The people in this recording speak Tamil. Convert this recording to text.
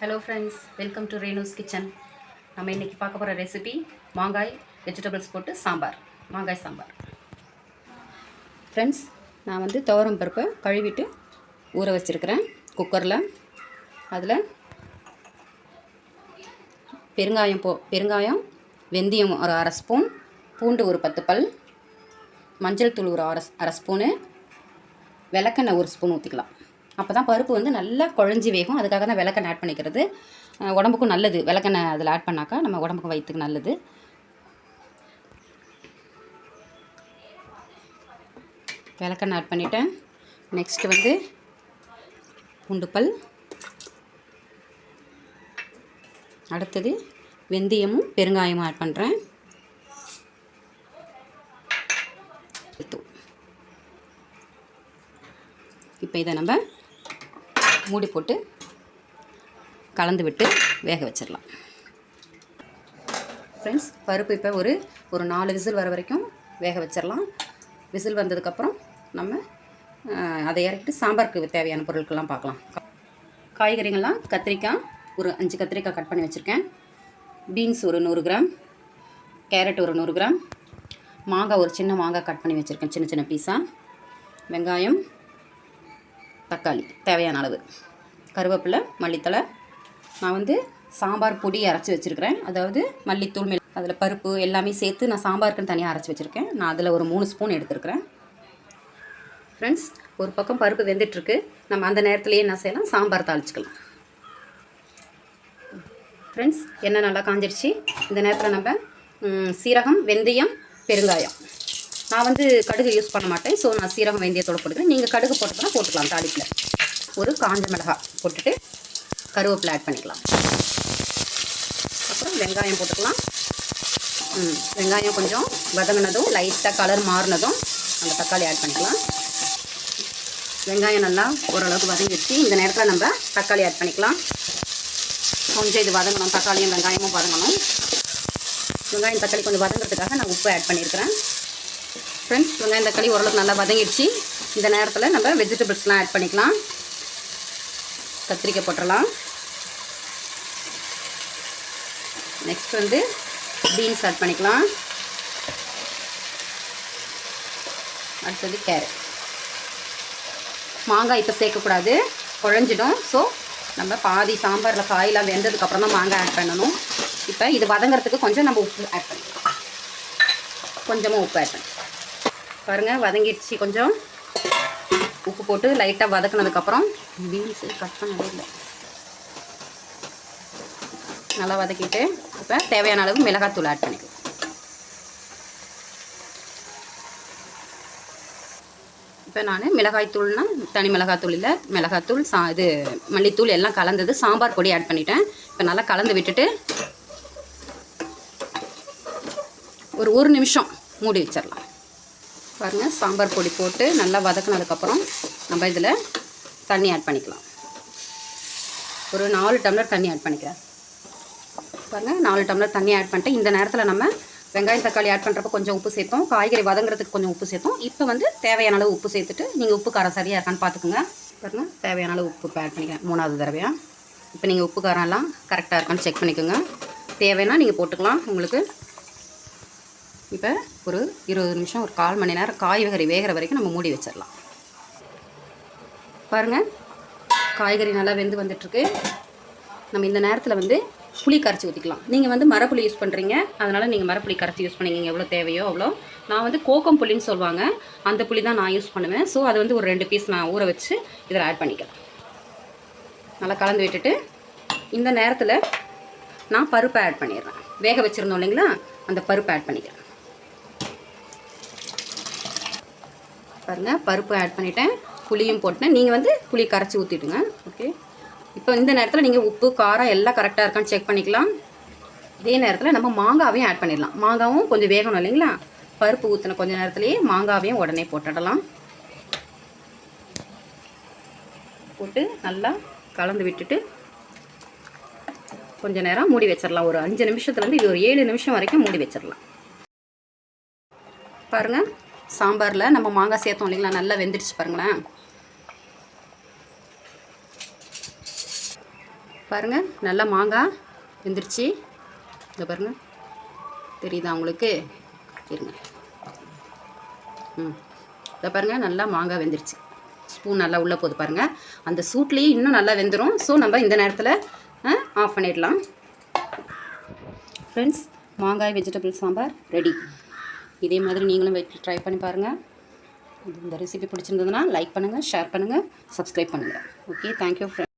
Hello friends, welcome to Renu's kitchen. நம்ம இன்றைக்கி பார்க்க போகிற ரெசிபி மாங்காய் வெஜிடபிள்ஸ் போட்டு சாம்பார், மாங்காய் சாம்பார். ஃப்ரெண்ட்ஸ், நான் வந்து துவரம் பருப்பை கழுவிட்டு ஊற வச்சுருக்கிறேன் குக்கரில். அதில் பெருங்காயம், வெந்தயம் ஒரு அரை ஸ்பூன், பூண்டு ஒரு 10 பல், மஞ்சள் தூள் ஒரு அரை ஸ்பூனு, விளக்கெண்ணெய் ஒரு ஸ்பூன் ஊற்றிக்கலாம். அப்போ தான் பருப்பு வந்து நல்லா குழஞ்சி வேகும். அதுக்காக தான் விளக்கெண்ணெய் ஆட் பண்ணிக்கிறது. உடம்புக்கும் நல்லது. விளக்கெண்ணெய் அதில் ஆட் பண்ணாக்கா நம்ம உடம்புக்கு வயிற்றுக்கு நல்லது. விளக்கெண்ணெய் ஆட் பண்ணிவிட்டேன். நெக்ஸ்ட்டு வந்து பூண்டு பல், அடுத்தது வெந்தயமும் பெருங்காயமும் ஆட் பண்ணுறேன். இப்போ இதை நம்ம மூடி போட்டு கலந்து விட்டு வேக வச்சிடலாம். ஃப்ரெண்ட்ஸ், பருப்பு இப்போ ஒரு 4 விசில் வர வரைக்கும் வேக வச்சிடலாம். விசில் வந்ததுக்கப்புறம் நம்ம அதை இறக்கிட்டு சாம்பாருக்கு தேவையான பொருட்கள்லாம் பார்க்கலாம். காய்கறிகள்லாம் கத்திரிக்காய் ஒரு 5 கத்திரிக்காய் கட் பண்ணி வச்சுருக்கேன். பீன்ஸ் ஒரு 100 கிராம், கேரட் ஒரு 100 கிராம், மாங்காய் ஒரு சின்ன மாங்காய் கட் பண்ணி வச்சுருக்கேன் சின்ன சின்ன பீஸாக, வெங்காயம், தக்காளி தேவையான அளவு, கருவேப்பிலை, மல்லித்தலை. நான் வந்து சாம்பார் பொடி அரைச்சி வச்சுருக்கிறேன். அதாவது மல்லித்தூள், அதில் பருப்பு எல்லாமே சேர்த்து நான் சாம்பாருக்குன்னு தனியாக அரைச்சி வச்சுருக்கேன். நான் அதில் ஒரு 3 ஸ்பூன் எடுத்துருக்கிறேன். ஃப்ரெண்ட்ஸ், ஒரு பக்கம் பருப்பு வெந்துட்டுருக்கு. நம்ம அந்த நேரத்துலேயே என்ன செய்யலாம், சாம்பார் தாளிச்சிக்கலாம். ஃப்ரெண்ட்ஸ், எண்ணெய் நல்லா காஞ்சிருச்சு. இந்த நேரத்தில் நம்ம சீரகம், வெந்தயம், பெருங்காயம். நான் வந்து கடுகு யூஸ் பண்ண மாட்டேன். ஸோ நான் சீரகம் வெந்தயத்தோடு போட்டுக்கிறேன். நீங்கள் கடுகு போட்டுக்கலாம், போட்டுக்கலாம். தாளிப்பில் ஒரு காஞ்ச மிளகாய் போட்டுட்டு கருவேப்பிலை ஆட் பண்ணிக்கலாம். அப்புறம் வெங்காயம் போட்டுக்கலாம். வெங்காயம் கொஞ்சம் வதங்கினதும் லைட்டாக கலர் மாறினதும் அந்த தக்காளி ஆட் பண்ணிக்கலாம். வெங்காயம் நல்லா ஓரளவுக்கு வதங்கிடுச்சு. இந்த நேரத்தில் நம்ம தக்காளி ஆட் பண்ணிக்கலாம். கொஞ்சம் இது வதங்கணும், தக்காளியும் வெங்காயமும் வதங்கணும். வெங்காயம் தக்காளி கொஞ்சம் வதங்கிறதுக்காக நான் உப்பு ஆட் பண்ணியிருக்கிறேன். ஃப்ரெண்ட்ஸ், வெங்காயம் தக்காளி ஓரளவுக்கு நல்லா வதங்கிடுச்சு. இந்த நேரத்தில் நம்ம வெஜிடபிள்ஸ்லாம் ஆட் பண்ணிக்கலாம். கத்திரிக்காய் போட்டுடலாம். நெக்ஸ்ட் வந்து பீன்ஸ் ஆட் பண்ணிக்கலாம். அடுத்தது கேரட். மாங்காய் இப்போ சேர்க்கக்கூடாது, குழஞ்சிடும். ஸோ நம்ம பாதி சாம்பாரில் காயெலாம் வெந்ததுக்கப்புறம் தான் மாங்காய் ஆட் பண்ணணும். இப்போ இது வதங்கிறதுக்கு கொஞ்சம் நம்ம உப்பு ஆட் பண்ணிக்கலாம். கொஞ்சமாக உப்பு ஆட் பண்ணிக்கலாம். பாருங்கள், வதங்கிடுச்சு. கொஞ்சம் உப்பு போட்டு லைட்டாக வதக்கினதுக்கப்புறம் பீன்ஸு கட் பண்ணவே இல்லை, நல்லா வதக்கிட்டு இப்போ தேவையான அளவு மிளகாத்தூள் ஆட் பண்ணிக்கலாம். இப்போ நான் மிளகாய்த்தூள்னா தனி மிளகாத்தூள் இல்லை, மிளகாத்தூள் இது மல்லித்தூள் எல்லாம் கலந்தது சாம்பார் பொடி ஆட் பண்ணிட்டேன். இப்போ நல்லா கலந்து விட்டுட்டு ஒரு நிமிஷம் மூடி வச்சிடலாம். பாருங்கள், சாம்பார் பொடி போட்டு நல்லா வதக்கினதுக்கப்புறம் நம்ம இதில் தண்ணி ஆட் பண்ணிக்கலாம். ஒரு 4 டம்ளர் தண்ணி ஆட் பண்ணிக்கிறேன். பாருங்கள், 4 டம்ளர் தண்ணி ஆட் பண்ணிட்டு இந்த நேரத்தில் நம்ம வெங்காயம் தக்காளி ஆட் பண்ணுறப்ப கொஞ்சம் உப்பு சேர்த்தோம், காய்கறி வதங்குறதுக்கு கொஞ்சம் உப்பு சேர்த்தோம். இப்போ வந்து தேவையான அளவு உப்பு சேர்த்துட்டு நீங்கள் உப்பு காரம் சரியாக இருக்கான்னு பார்த்துக்குங்க. பாருங்கள், தேவையான அளவு உப்பு இப்போ ஆட் பண்ணிக்கிறேன் 3வது தடவையாக. இப்போ நீங்கள் உப்பு காரம் எல்லாம் கரெக்டாக இருக்கான்னு செக் பண்ணிக்கோங்க. தேவைன்னா நீங்கள் போட்டுக்கலாம் உங்களுக்கு. இப்போ ஒரு 20 நிமிஷம், ஒரு 1/4 மணி நேரம் காய்கறி வேகிற வரைக்கும் நம்ம மூடி வச்சிடலாம். பாருங்கள், காய்கறி நல்லா வெந்து வந்துட்டுருக்கு. நம்ம இந்த நேரத்தில் வந்து புளி கரைச்சி ஊற்றிக்கலாம். நீங்கள் வந்து மரப்புளி யூஸ் பண்ணுறீங்க, அதனால் நீங்கள் மரப்புளி கரைச்சி யூஸ் பண்ணிக்கிங்க எவ்வளோ தேவையோ அவ்வளோ. நான் வந்து கோக்கம் புளின்னு சொல்லுவாங்க, அந்த புளி தான் நான் யூஸ் பண்ணுவேன். ஸோ அது வந்து ஒரு 2 பீஸ் நான் ஊற வச்சு இதில் ஆட் பண்ணிக்கலாம். நல்லா கலந்து விட்டுட்டு இந்த நேரத்தில் நான் பருப்பை ஆட் பண்ணிடுறேன். வேக வச்சுருந்தோம் இல்லைங்களா, அந்த பருப்பை ஆட் பண்ணிக்கிறேன். பாருங்கள், பருப்பு ஆட் பண்ணிவிட்டேன், புளியும் போட்டேன். நீங்கள் வந்து புளி கரைச்சி ஊற்றிட்டுங்க. ஓகே, இப்போ இந்த நேரத்தில் நீங்கள் உப்பு காரம் எல்லாம் கரெக்டாக இருக்கான்னு செக் பண்ணிக்கலாம். இதே நேரத்தில் நம்ம மாங்காவையும் ஆட் பண்ணிடலாம். மாங்காவும் கொஞ்சம் வேகணும் இல்லைங்களா, பருப்பு ஊற்றின கொஞ்சம் நேரத்துலேயே மாங்காவையும் உடனே போட்டுடலாம். போட்டு நல்லா கலந்து விட்டுட்டு கொஞ்சம் நேரம் மூடி வச்சிடலாம். ஒரு 5 நிமிஷத்துலேருந்து இது ஒரு 7 நிமிஷம் வரைக்கும் மூடி வச்சிடலாம். பாருங்கள், சாம்பாரில் நம்ம மாங்காய் சேர்த்தோம் இல்லைங்களா, நல்லா வெந்துடுச்சு பாருங்களேன். பாருங்கள் நல்லா மாங்காய் வெந்துருச்சு. இதை பாருங்கள், தெரியுதா உங்களுக்கு? இருங்க. இதை பாருங்கள், நல்லா மாங்காய் வெந்துருச்சு. ஸ்பூன் நல்லா உள்ளே போகுது பாருங்கள். அந்த சூட்லேயே இன்னும் நல்லா வெந்துடும். ஸோ நம்ம இந்த நேரத்தில் ஆஃப் பண்ணிடலாம். ஃப்ரெண்ட்ஸ், மாங்காய் வெஜிடபிள் சாம்பார் ரெடி. இதே மாதிரி நீங்களும் வீட்டில் ட்ரை பண்ணி பாருங்கள். இந்த ரெசிபி பிடிச்சிருந்ததுன்னா லைக் பண்ணுங்கள், ஷேர் பண்ணுங்கள், சப்ஸ்கிரைப் பண்ணுங்கள். Okay, thank you friends.